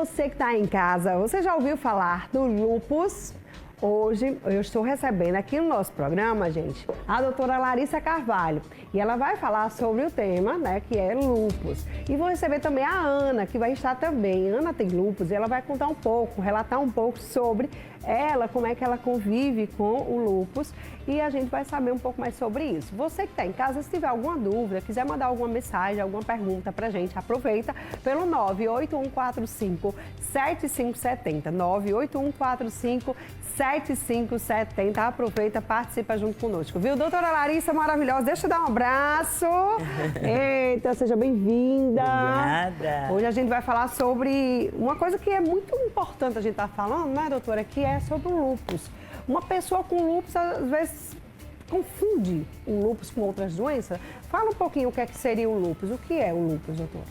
você que está em casa, você já ouviu falar do lúpus? Hoje eu estou recebendo aqui no nosso programa, gente, a doutora Larissa Carvalho. E ela vai falar sobre o tema, né, que é lúpus. E vou receber também a Ana, que vai estar também. Ana tem lúpus e ela vai contar um pouco, relatar um pouco sobre ela, como é que ela convive com o lúpus. E a gente vai saber um pouco mais sobre isso. Você que está em casa, se tiver alguma dúvida, quiser mandar alguma mensagem, alguma pergunta pra gente, aproveita pelo 98145-7570. 98145-7570. Aproveita, participa junto conosco, viu? Doutora Larissa, maravilhosa, deixa eu dar um abraço. Eita, seja bem-vinda. Obrigada. Hoje a gente vai falar sobre uma coisa que é muito importante a gente estar falando, né, doutora? Que é sobre o lúpus. Uma pessoa com lúpus, às vezes, confunde o lúpus com outras doenças. Fala um pouquinho o que é que seria o lúpus. O que é o lúpus, doutora?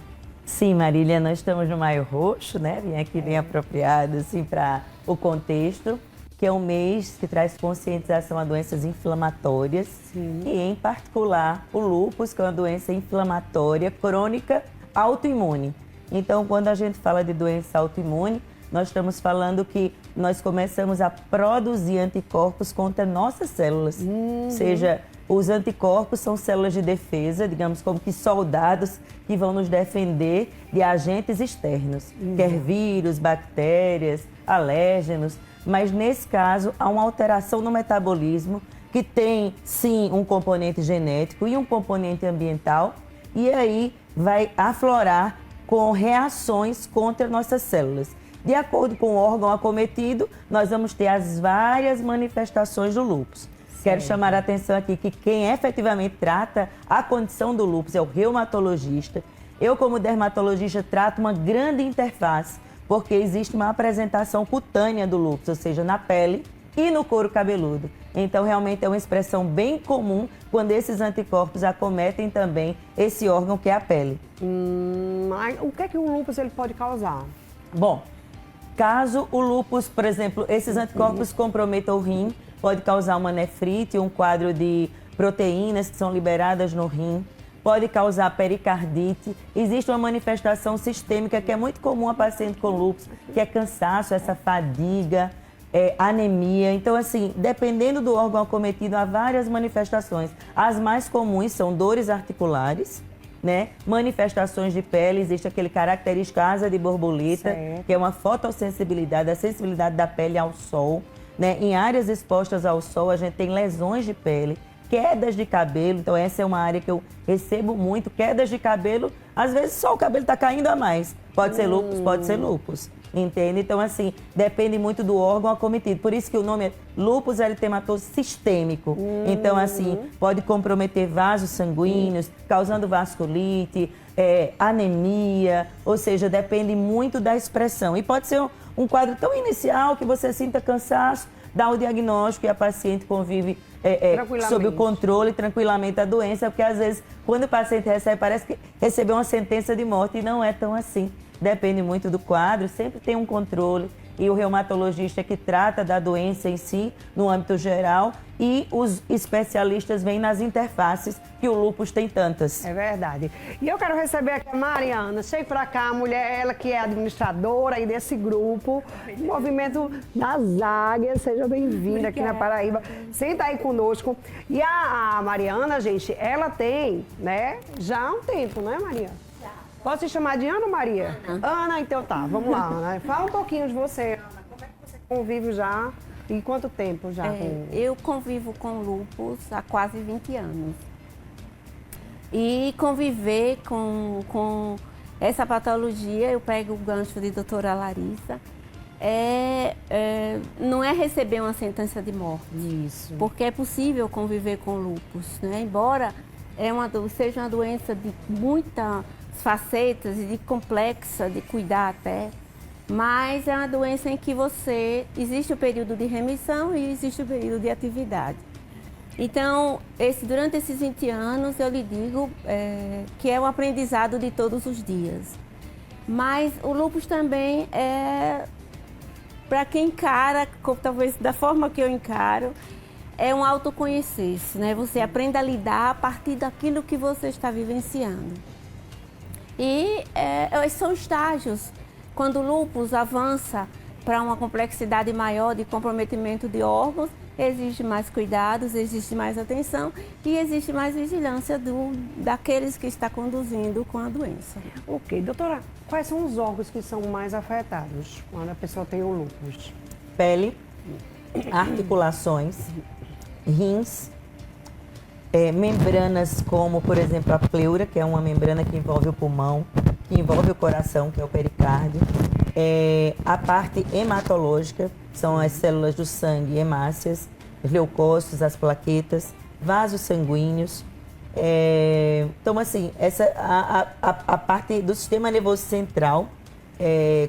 Sim, Marília, nós estamos no Maio Roxo, né? Vim aqui bem apropriado, assim, para o contexto, que é um mês que traz conscientização a doenças inflamatórias. Sim. E, em particular, o lúpus, que é uma doença inflamatória crônica autoimune. Então, quando a gente fala de doença autoimune, nós estamos falando que nós começamos a produzir anticorpos contra nossas células. Ou seja, os anticorpos são células de defesa, digamos, como que soldados que vão nos defender de agentes externos, quer vírus, bactérias, alérgenos. Mas, nesse caso, há uma alteração no metabolismo que tem, sim, um componente genético e um componente ambiental, e aí vai aflorar com reações contra nossas células. De acordo com o órgão acometido, nós vamos ter as várias manifestações do lúpus. Certo. Quero chamar a atenção aqui que quem efetivamente trata a condição do lúpus é o reumatologista. Eu, como dermatologista, trato uma grande interface, porque existe uma apresentação cutânea do lúpus, ou seja, na pele e no couro cabeludo. Então, realmente é uma expressão bem comum quando esses anticorpos acometem também esse órgão que é a pele. O que é que o lúpus ele pode causar? Bom, caso o lúpus, por exemplo, esses anticorpos comprometam o rim, pode causar uma nefrite, um quadro de proteínas que são liberadas no rim, pode causar pericardite. Existe uma manifestação sistêmica que é muito comum a paciente com lúpus, que é cansaço, essa fadiga, anemia. Então, assim, dependendo do órgão acometido, há várias manifestações. As mais comuns são dores articulares, né? Manifestações de pele, existe aquele característico asa de borboleta, certo, que é uma fotossensibilidade, a sensibilidade da pele ao sol, né? Em áreas expostas ao sol, a gente tem lesões de pele, quedas de cabelo. Então, essa é uma área que eu recebo muito, quedas de cabelo. Às vezes, só o cabelo está caindo a mais. Pode ser lúpus, pode ser lúpus. Entende? Então, assim, depende muito do órgão acometido. Por isso que o nome é lúpus eritematoso sistêmico. Então, assim, pode comprometer vasos sanguíneos, causando vasculite, anemia, ou seja, depende muito da expressão. E pode ser um quadro tão inicial que você sinta cansaço, dá o diagnóstico e a paciente convive sob o controle tranquilamente da doença, porque às vezes, quando o paciente recebe, parece que recebeu uma sentença de morte e não é tão assim. Depende muito do quadro, sempre tem um controle, e o reumatologista que trata da doença em si, no âmbito geral, e os especialistas vêm nas interfaces, que o lúpus tem tantas. É verdade. E eu quero receber aqui a Mariana, chega pra cá, a mulher, ela que é administradora aí desse grupo, o Movimento das Águias, seja bem-vinda aqui na Paraíba, senta aí conosco. E a Mariana, gente, ela tem, né, já há um tempo, não é, Mariana? Posso te chamar de Ana ou Maria? Ana, então tá, vamos lá, Ana. Fala um pouquinho de você, Ana. Como é que você convive já? E quanto tempo já? Eu convivo com lúpus há quase 20 anos. E conviver com essa patologia, eu pego o gancho de doutora Larissa, não é receber uma sentença de morte. Isso. Porque é possível conviver com lúpus, né? Embora seja uma doença de muita facetas e de complexa de cuidar até, mas é uma doença em que existe o período de remissão e existe o período de atividade. Então, durante esses 20 anos, eu lhe digo que é um aprendizado de todos os dias. Mas o lúpus também para quem encara, talvez da forma que eu encaro, é um autoconhecer-se, né? Você aprende a lidar a partir daquilo que você está vivenciando. E são estágios. Quando o lúpus avança para uma complexidade maior de comprometimento de órgãos, existe mais cuidados, existe mais atenção e existe mais vigilância daqueles que está conduzindo com a doença. Ok, doutora, quais são os órgãos que são mais afetados quando a pessoa tem o lúpus? Pele, articulações, rins, membranas como, por exemplo, a pleura, que é uma membrana que envolve o pulmão, que envolve o coração, que é o pericárdio, a parte hematológica, são as células do sangue, hemácias, os leucócitos, as plaquetas, vasos sanguíneos. Então, assim, a parte do sistema nervoso central,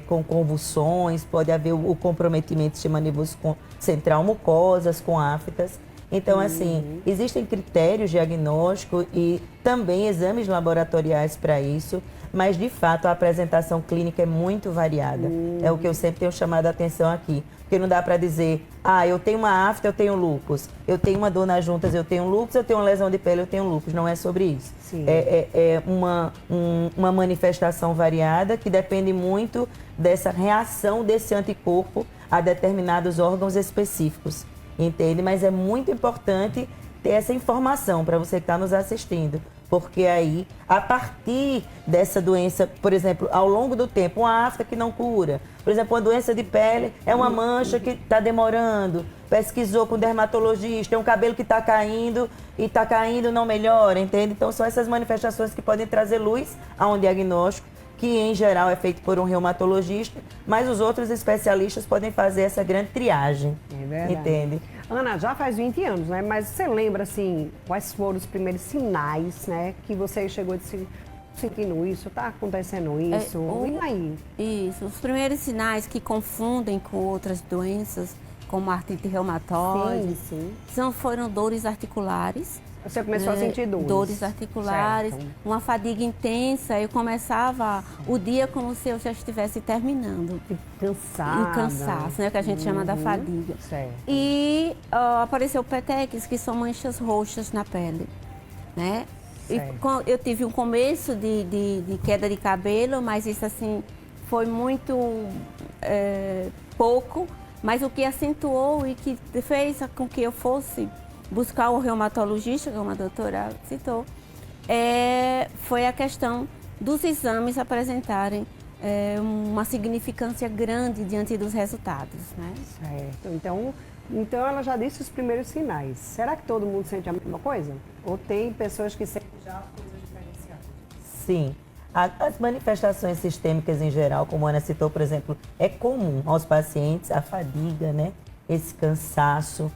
com convulsões, pode haver o comprometimento do sistema nervoso central, mucosas com aftas. Então, assim, existem critérios diagnósticos e também exames laboratoriais para isso, mas, de fato, a apresentação clínica é muito variada. É o que eu sempre tenho chamado a atenção aqui. Porque não dá para dizer, eu tenho uma afta, eu tenho lúpus. Eu tenho uma dor nas juntas, eu tenho lúpus. Eu tenho uma lesão de pele, eu tenho lúpus. Não é sobre isso. Sim. É uma manifestação variada que depende muito dessa reação desse anticorpo a determinados órgãos específicos. Entende? Mas é muito importante ter essa informação para você que está nos assistindo. Porque aí, a partir dessa doença, por exemplo, ao longo do tempo, uma afta que não cura, por exemplo, uma doença de pele é uma mancha que está demorando, pesquisou com o dermatologista, é um cabelo que está caindo e está caindo, não melhora, entende? Então, são essas manifestações que podem trazer luz a um diagnóstico, que em geral é feito por um reumatologista, mas os outros especialistas podem fazer essa grande triagem, entende? Ana, já faz 20 anos, né? Mas você lembra, assim, quais foram os primeiros sinais, né? Que você chegou de sentindo isso, tá acontecendo isso, e aí? Isso, os primeiros sinais que confundem com outras doenças, como a artrite reumatoide, foram dores articulares. Você começou a sentir dores? Dores articulares, certo. Uma fadiga intensa. Eu começava o dia como se eu já estivesse terminando. Cansada. Um cansaço, né? Que a gente chama da fadiga. Certo. E apareceu petequias, que são manchas roxas na pele, né? E eu tive um começo de queda de cabelo, mas isso assim foi muito pouco. Mas o que acentuou e que fez com que eu fosse buscar o reumatologista, como a doutora citou, foi a questão dos exames apresentarem uma significância grande diante dos resultados, né? Certo. Então ela já disse os primeiros sinais. Será que todo mundo sente a mesma coisa? Ou tem pessoas que sentem já coisas diferenciadas? Sim. As manifestações sistêmicas em geral, como a Ana citou, por exemplo, é comum aos pacientes a fadiga, né? Esse cansaço.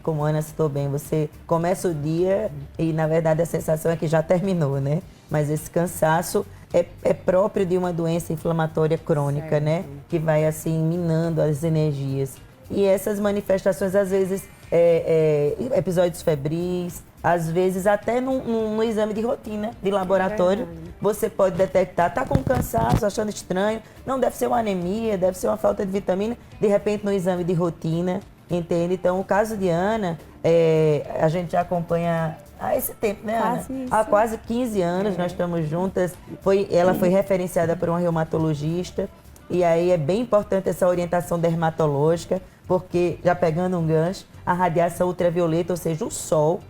Como a Ana citou bem, você começa o dia e, na verdade, a sensação é que já terminou, né? Mas esse cansaço é próprio de uma doença inflamatória crônica, né? Que vai, assim, minando as energias. E essas manifestações, às vezes, episódios febris, às vezes até no exame de rotina de laboratório, você pode detectar, tá com cansaço, achando estranho, não deve ser uma anemia, deve ser uma falta de vitamina, de repente no exame de rotina, entende? Então, o caso de Ana, a gente já acompanha há esse tempo, né, Ana? Há quase 15 anos nós estamos juntas. Ela foi referenciada por uma reumatologista e aí é bem importante essa orientação dermatológica, porque, já pegando um gancho, a radiação ultravioleta, ou seja, o sol,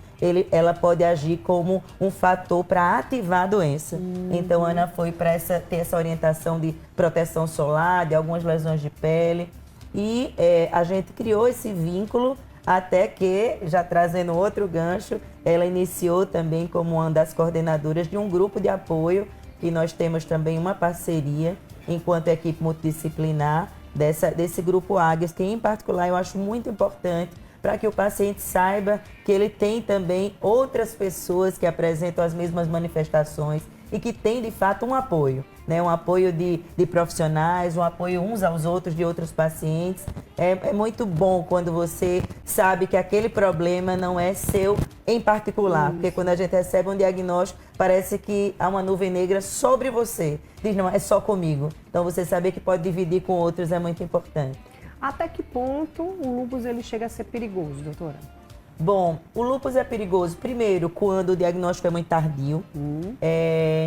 ela pode agir como um fator para ativar a doença. Então, Ana foi para ter essa orientação de proteção solar, de algumas lesões de pele. E a gente criou esse vínculo até que, já trazendo outro gancho, ela iniciou também como uma das coordenadoras de um grupo de apoio, que nós temos também uma parceria, enquanto equipe multidisciplinar, desse grupo Águias, que em particular eu acho muito importante para que o paciente saiba que ele tem também outras pessoas que apresentam as mesmas manifestações e que tem, de fato, um apoio, né? Um apoio de profissionais, um apoio uns aos outros de outros pacientes. É muito bom quando você sabe que aquele problema não é seu em particular, porque quando a gente recebe um diagnóstico, parece que há uma nuvem negra sobre você. Diz, não, é só comigo. Então, você saber que pode dividir com outros é muito importante. Até que ponto o lúpus ele chega a ser perigoso, doutora? Bom, o lúpus é perigoso, primeiro, quando o diagnóstico é muito tardio.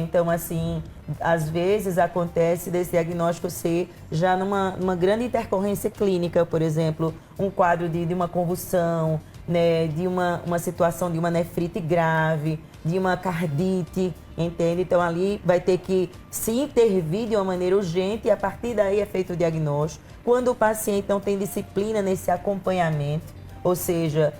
Então, assim, às vezes acontece desse diagnóstico ser já numa grande intercorrência clínica, por exemplo, um quadro de uma convulsão, né, de uma situação de uma nefrite grave, de uma cardite, entende? Então, ali vai ter que se intervir de uma maneira urgente e a partir daí é feito o diagnóstico. Quando o paciente não tem disciplina nesse acompanhamento, ou seja,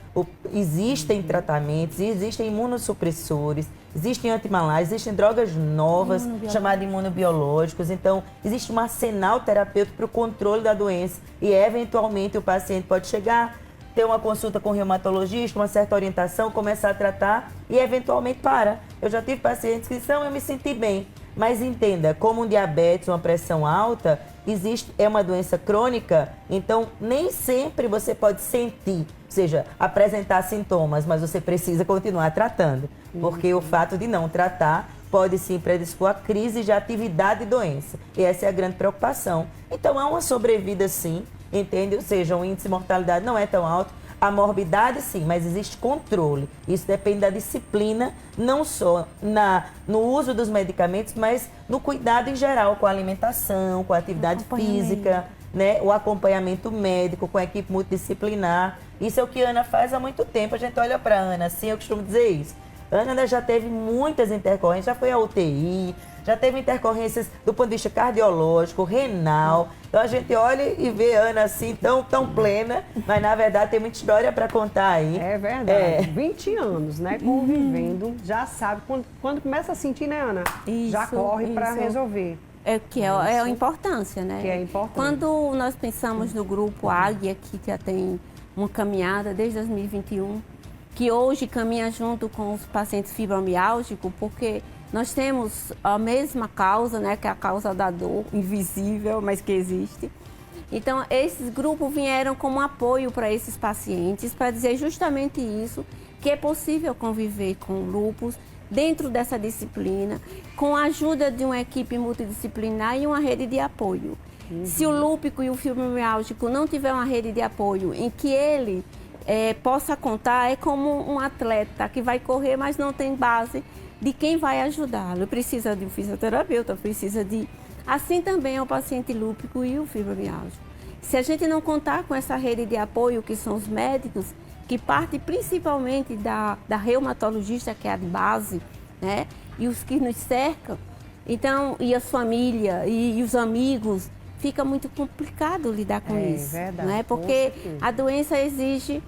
existem tratamentos, existem imunossupressores, existem antimalários, existem drogas novas chamadas imunobiológicos. Então, existe um arsenal terapêutico para o controle da doença e, eventualmente, o paciente pode chegar, ter uma consulta com o reumatologista, uma certa orientação, começar a tratar e, eventualmente, para. Eu já tive pacientes que disseram, eu me senti bem. Mas entenda, como um diabetes, uma pressão alta, é uma doença crônica, então nem sempre você pode sentir, ou seja, apresentar sintomas, mas você precisa continuar tratando. Porque o fato de não tratar pode sim predispor a crise de atividade e doença. E essa é a grande preocupação. Então há uma sobrevida sim, entende? Ou seja, o índice de mortalidade não é tão alto. A morbidade, sim, mas existe controle. Isso depende da disciplina, não só no uso dos medicamentos, mas no cuidado em geral, com a alimentação, com a atividade física, né? O acompanhamento médico, com a equipe multidisciplinar. Isso é o que a Ana faz há muito tempo. A gente olha para a Ana, assim, eu costumo dizer isso. A Ana já teve muitas intercorrências, já foi à UTI, já teve intercorrências do ponto de vista cardiológico, renal. Então a gente olha e vê a Ana assim, tão plena, mas na verdade tem muita história para contar aí. É verdade. 20 anos, né, convivendo, já sabe. Quando começa a sentir, né, Ana? Já corre para resolver. Que é a importância, né? Que é importante. Quando nós pensamos no grupo Águia, que já tem uma caminhada desde 2021, que hoje caminha junto com os pacientes fibromiálgicos, porque nós temos a mesma causa, né, que é a causa da dor invisível, mas que existe. Então, esses grupos vieram como apoio para esses pacientes, para dizer justamente isso, que é possível conviver com lúpus dentro dessa disciplina, com a ajuda de uma equipe multidisciplinar e uma rede de apoio. Se o lúpico e o fibromiálgico não tiver uma rede de apoio em que ele possa contar, é como um atleta que vai correr, mas não tem base de quem vai ajudá-lo. Precisa de um fisioterapeuta, precisa de... Assim também é o paciente lúpico e o fibromiálgico. Se a gente não contar com essa rede de apoio, que são os médicos, que parte principalmente da reumatologista, que é a de base, né? E os que nos cercam, então, e as famílias e os amigos, fica muito complicado lidar com isso. Verdade, né? Porque a doença exige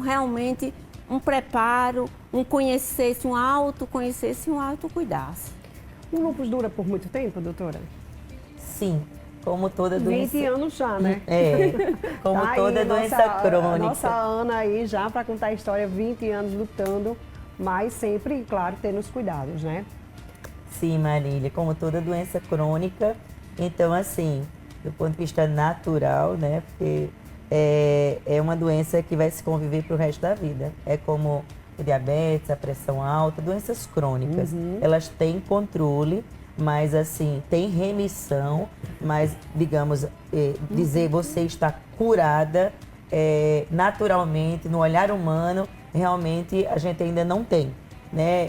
realmente um preparo, um conhecer-se, um autoconhecer-se e um autocuidar-se. O lúpus dura por muito tempo, doutora? Sim, como toda doença... 20 anos já, né? Como Tá toda aí, doença crônica. Nossa Ana aí já para contar a história, 20 anos lutando, mas sempre, claro, tendo os cuidados, né? Sim, Marília, como toda doença crônica, então assim, do ponto de vista natural, né? Porque é uma doença que vai se conviver para o resto da vida. É como o diabetes, a pressão alta, doenças crônicas. Elas têm controle, mas assim, tem remissão, mas, digamos, dizer você está curada naturalmente, no olhar humano, realmente a gente ainda não tem, né,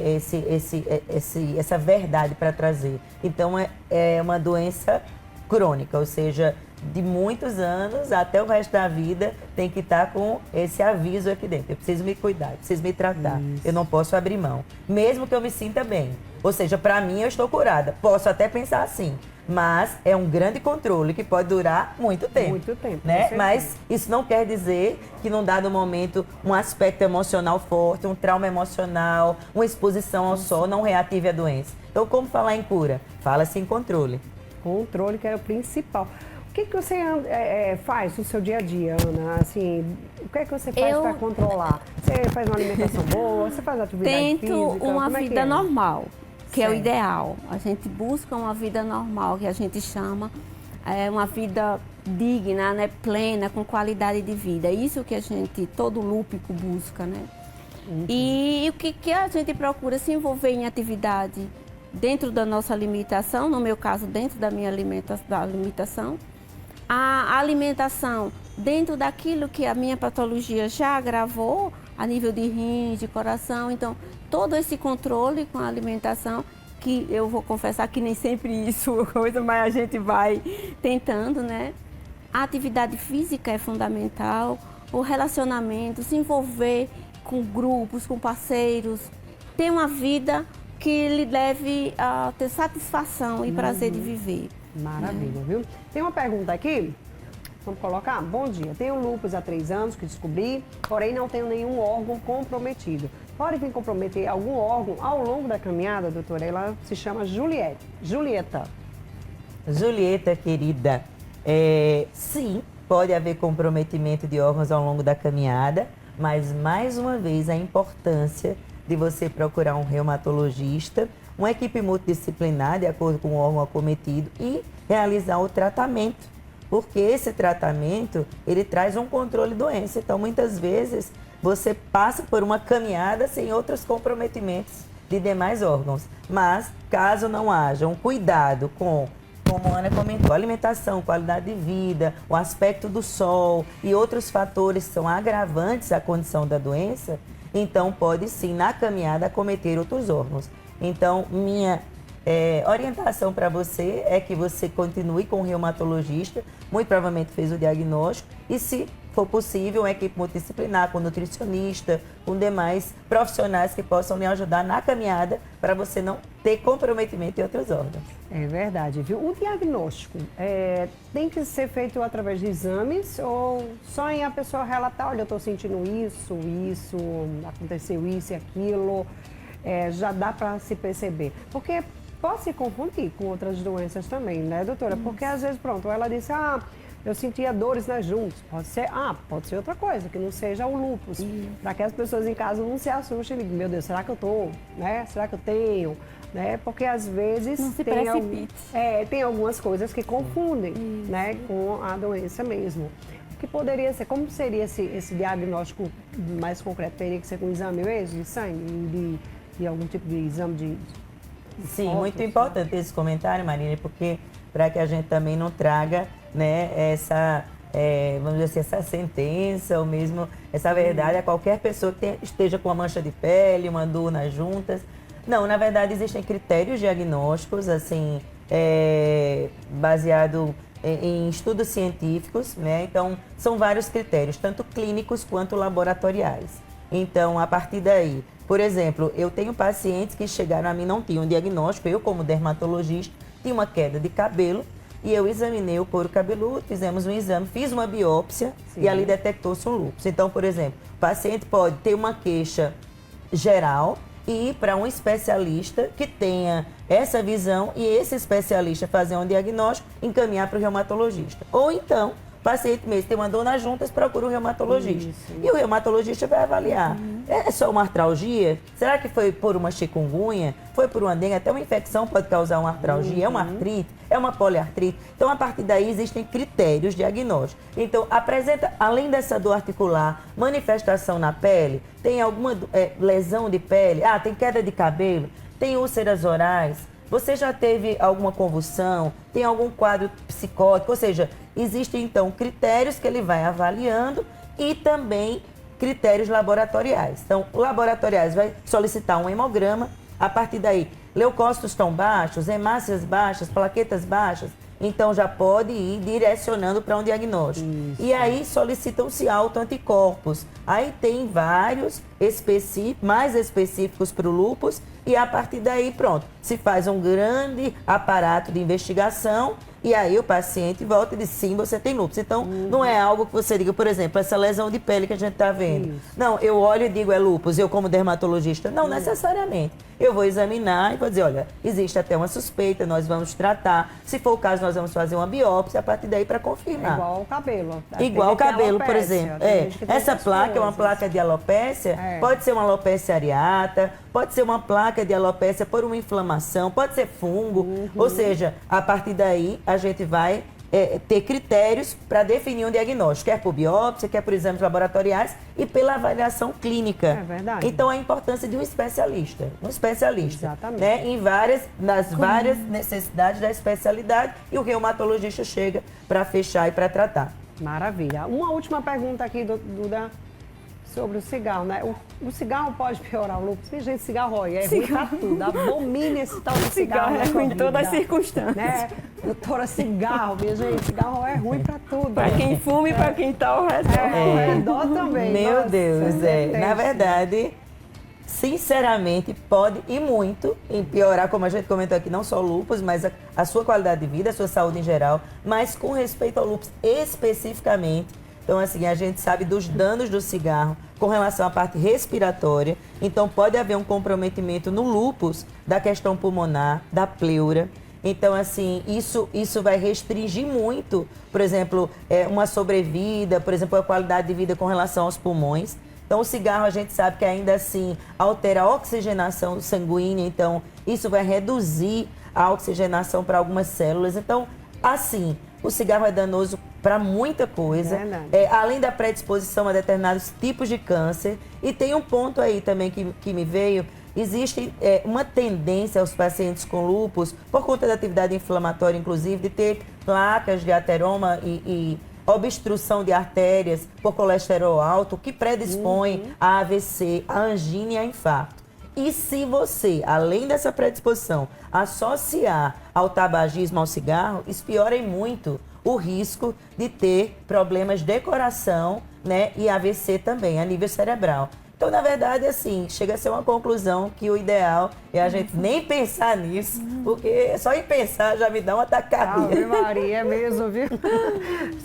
essa verdade para trazer. Então, é uma doença crônica, ou seja, de muitos anos até o resto da vida tem que estar com esse aviso aqui dentro. Eu preciso me cuidar, eu preciso me tratar, eu não posso abrir mão, mesmo que eu me sinta bem. Ou seja, para mim eu estou curada, posso até pensar assim, mas é um grande controle que pode durar muito tempo. Muito tempo, né? Mas isso não quer dizer que num dado momento um aspecto emocional forte, um trauma emocional, uma exposição ao sol não reative a doença. Então, como falar em cura? Fala-se em controle. Controle, que era o principal. O que você faz no seu dia a dia, Ana? Assim, o que é que você faz para controlar? Você faz uma alimentação boa? Você faz atividade física? Tento uma vida normal, que é o ideal. A gente busca uma vida normal, que a gente chama uma vida digna, né, plena, com qualidade de vida. É isso que todo lúpico busca, né? E o que a gente procura se envolver em atividade dentro da nossa alimentação, no meu caso, dentro da minha alimentação. A alimentação dentro daquilo que a minha patologia já agravou, a nível de rins, de coração. Então, todo esse controle com a alimentação, que eu vou confessar que nem sempre isso é coisa, mas a gente vai tentando, né? A atividade física é fundamental, o relacionamento, se envolver com grupos, com parceiros, ter uma vida que lhe leve a ter satisfação e prazer de viver. Maravilha, viu? Tem uma pergunta aqui, vamos colocar? Bom dia, tenho lúpus há 3 anos que descobri, porém não tenho nenhum órgão comprometido. Pode vir comprometer algum órgão ao longo da caminhada, doutora? Ela se chama Julieta, querida, sim, pode haver comprometimento de órgãos ao longo da caminhada, mas mais uma vez a importância de você procurar um reumatologista, uma equipe multidisciplinar de acordo com o órgão acometido e realizar o tratamento, porque esse tratamento ele traz um controle de doença. Então, muitas vezes você passa por uma caminhada sem outros comprometimentos de demais órgãos, mas caso não haja um cuidado com, como a Ana comentou, alimentação, qualidade de vida, o aspecto do sol e outros fatores que são agravantes à condição da doença, então pode sim, na caminhada, acometer outros órgãos. Então, minha orientação para você é que você continue com o reumatologista, muito provavelmente fez o diagnóstico, e se for possível, uma equipe multidisciplinar, com nutricionista, com demais profissionais que possam lhe ajudar na caminhada para você não ter comprometimento em outros órgãos. É verdade, viu? O diagnóstico tem que ser feito através de exames ou só em a pessoa relatar, olha, eu estou sentindo isso, aconteceu isso e aquilo, já dá para se perceber? Porque pode se confundir com outras doenças também, né, doutora? Porque às vezes, pronto, ela disse, eu sentia dores nas juntas. Pode ser outra coisa, que não seja o lúpus. Para que as pessoas em casa não se assustem e digam, meu Deus, será que eu estou? Né? Será que eu tenho? Né? Porque às vezes não se precipite. Tem algumas coisas que confundem, né, com a doença mesmo. O que poderia ser, como seria esse diagnóstico mais concreto? Teria que ser com exame mesmo, de sangue, de algum tipo de exame de Sim, fotos, muito importante esse comentário, Marina, porque para que a gente também não traga, né, essa, vamos dizer assim, essa sentença ou mesmo essa verdade a qualquer pessoa que esteja com uma mancha de pele, uma dor nas juntas. Não, na verdade existem critérios diagnósticos, assim, baseado em estudos científicos, né? Então, são vários critérios, tanto clínicos quanto laboratoriais. Então, a partir daí, por exemplo, eu tenho pacientes que chegaram a mim, não tinham diagnóstico, eu como dermatologista, tinha uma queda de cabelo e eu examinei o couro cabeludo, fizemos um exame, fiz uma biópsia e ali detectou-se um lúpus. Então, por exemplo, o paciente pode ter uma queixa geral e ir para um especialista que tenha essa visão e esse especialista fazer um diagnóstico e encaminhar para o reumatologista. Ou então, o paciente mesmo tem uma dor nas juntas, procura o reumatologista. E o reumatologista vai avaliar. É só uma artralgia? Será que foi por uma chikungunya? Foi por uma dengue? Até uma infecção pode causar uma artralgia. É uma artrite? É uma poliartrite? Então, a partir daí, existem critérios diagnósticos. Então, apresenta, além dessa dor articular, manifestação na pele, tem alguma lesão de pele? Tem queda de cabelo? Tem úlceras orais? Você já teve alguma convulsão? Tem algum quadro psicótico? Ou seja, existem então critérios que ele vai avaliando e também critérios laboratoriais. Então, laboratoriais vai solicitar um hemograma, a partir daí, leucócitos estão baixos, hemácias baixas, plaquetas baixas, então já pode ir direcionando para um diagnóstico. Isso. E aí solicitam-se autoanticorpos. Aí tem vários mais específicos para o lúpus e a partir daí, pronto, se faz um grande aparato de investigação e aí o paciente volta e diz, sim, você tem lúpus. Então, não é algo que você diga, por exemplo, essa lesão de pele que a gente está vendo. Isso. Não, eu olho e digo, é lúpus, eu como dermatologista. Não, necessariamente. Eu vou examinar e vou dizer, olha, existe até uma suspeita, nós vamos tratar. Se for o caso, nós vamos fazer uma biópsia a partir daí para confirmar. Igual o cabelo. Igual o cabelo, por exemplo. Essa placa é uma placa de alopécia, pode ser uma alopécia areata, pode ser uma placa de alopécia por uma inflamação, pode ser fungo. Ou seja, a partir daí a gente vai ter critérios para definir um diagnóstico, quer por biópsia, quer por exames laboratoriais e pela avaliação clínica. É verdade. Então, a importância de um especialista. Exatamente. Né, nas várias necessidades da especialidade e o reumatologista chega para fechar e para tratar. Maravilha. Uma última pergunta aqui, Duda, sobre o cigarro, né? O cigarro pode piorar o lúpus? Minha gente, cigarro é ruim pra tudo. Abomina esse tal de cigarro. É ruim em todas as circunstâncias. Né? Doutora, cigarro, minha gente, cigarro é ruim pra tudo. Para quem fuma e para quem tá ao redor. Ao redor também. Meu Nossa, Deus, é. Na verdade, sinceramente, pode e muito em piorar, como a gente comentou aqui, não só o lúpus, mas a sua qualidade de vida, a sua saúde em geral, mas com respeito ao lúpus especificamente. Então, assim, a gente sabe dos danos do cigarro com relação à parte respiratória. Então, pode haver um comprometimento no lúpus da questão pulmonar, da pleura. Então, assim, isso vai restringir muito, por exemplo, uma sobrevida, por exemplo, a qualidade de vida com relação aos pulmões. Então, o cigarro, a gente sabe que ainda assim altera a oxigenação sanguínea, então isso vai reduzir a oxigenação para algumas células. Então, assim, o cigarro é danoso para muita coisa, além da predisposição a determinados tipos de câncer. E tem um ponto aí também que me veio, existe uma tendência aos pacientes com lúpus, por conta da atividade inflamatória, inclusive, de ter placas de ateroma e obstrução de artérias por colesterol alto, que predispõe a AVC, a angina e a infarto. E se você, além dessa predisposição, associar ao tabagismo, ao cigarro, isso piora muito o risco de ter problemas de coração, né, e AVC também, a nível cerebral. Então, na verdade, assim, chega a ser uma conclusão que o ideal é a gente nem pensar nisso, porque só em pensar já me dá um ataque cardíaco. Ave Maria, é mesmo, viu?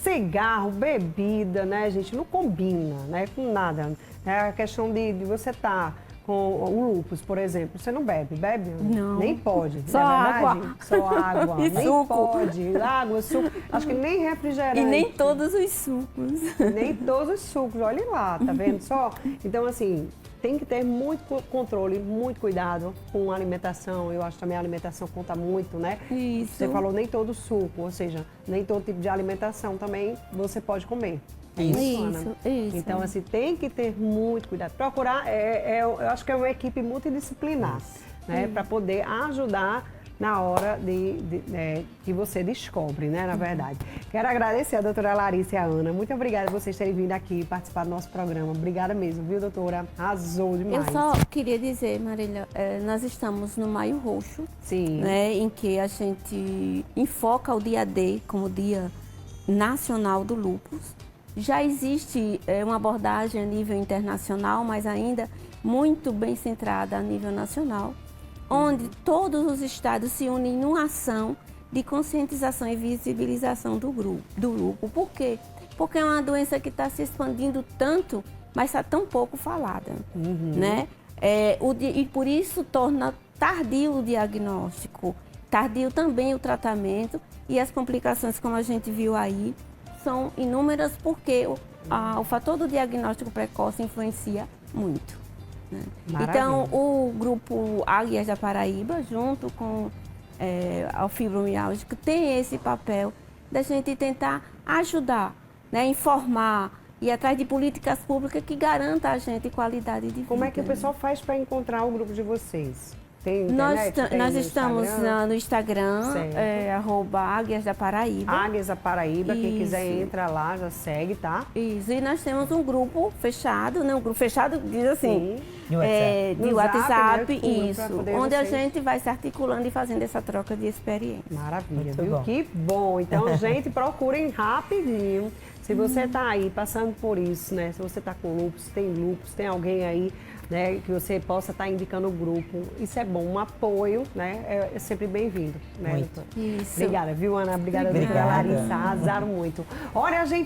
Cigarro, bebida, né, gente, não combina, né, com nada. É a questão de você estar com o lúpus, por exemplo, você não bebe? Não. Nem pode. Só água. Só água. E nem suco. pode. Água, suco. Acho que nem refrigerante. E nem todos os sucos. Nem todos os sucos. Olha lá, tá vendo só? Então, assim, tem que ter muito controle, muito cuidado com a alimentação. Eu acho também a alimentação conta muito, né? Isso. Você falou nem todo suco, ou seja, nem todo tipo de alimentação também você pode comer. Isso. Então, assim, tem que ter muito cuidado. Procurar, eu acho que é uma equipe multidisciplinar, né? Para poder ajudar na hora que você descobre, né? Na verdade. Quero agradecer a doutora Larissa e a Ana. Muito obrigada por vocês terem vindo aqui participar do nosso programa. Obrigada mesmo, viu, doutora? Arrasou demais. Eu só queria dizer, Marília, nós estamos no Maio Roxo, Sim. né? Em que a gente enfoca o dia D como Dia Nacional do Lúpus. Já existe uma abordagem a nível internacional, mas ainda muito bem centrada a nível nacional, onde todos os estados se unem em uma ação de conscientização e visibilização do lúpus. Por quê? Porque é uma doença que está se expandindo tanto, mas está tão pouco falada, né? E por isso torna tardio o diagnóstico, tardio também o tratamento e as complicações, como a gente viu aí, são inúmeras porque o fator do diagnóstico precoce influencia muito. Né? Então, o grupo Águias da Paraíba, junto com a fibromialgia, tem esse papel da gente tentar ajudar, né, informar e ir atrás de políticas públicas que garantam a gente qualidade de vida. Como é que o pessoal faz para encontrar o grupo de vocês? Tem Nós internet? estamos no Instagram, @Águias da Paraíba. Águias da Paraíba, quem Isso. quiser entra lá, já segue, tá? Isso, e nós temos um grupo fechado, né? Um grupo fechado diz assim, De WhatsApp. de No WhatsApp, Zap, né? isso, Pra poder onde a vocês- gente vai se articulando e fazendo essa troca de experiência. Maravilha, Muito viu? bom. Que bom. Então, gente, procurem rapidinho. Se você está aí passando por isso, né? Se você está com lúpus, tem alguém aí, né, que você possa estar indicando o grupo. Isso é bom, um apoio, né? É sempre bem-vindo, né, Muito. doutora? Isso. Obrigada, viu, Ana? Obrigada, doutora Obrigada. Larissa. Arrasaram muito. Olha, gente.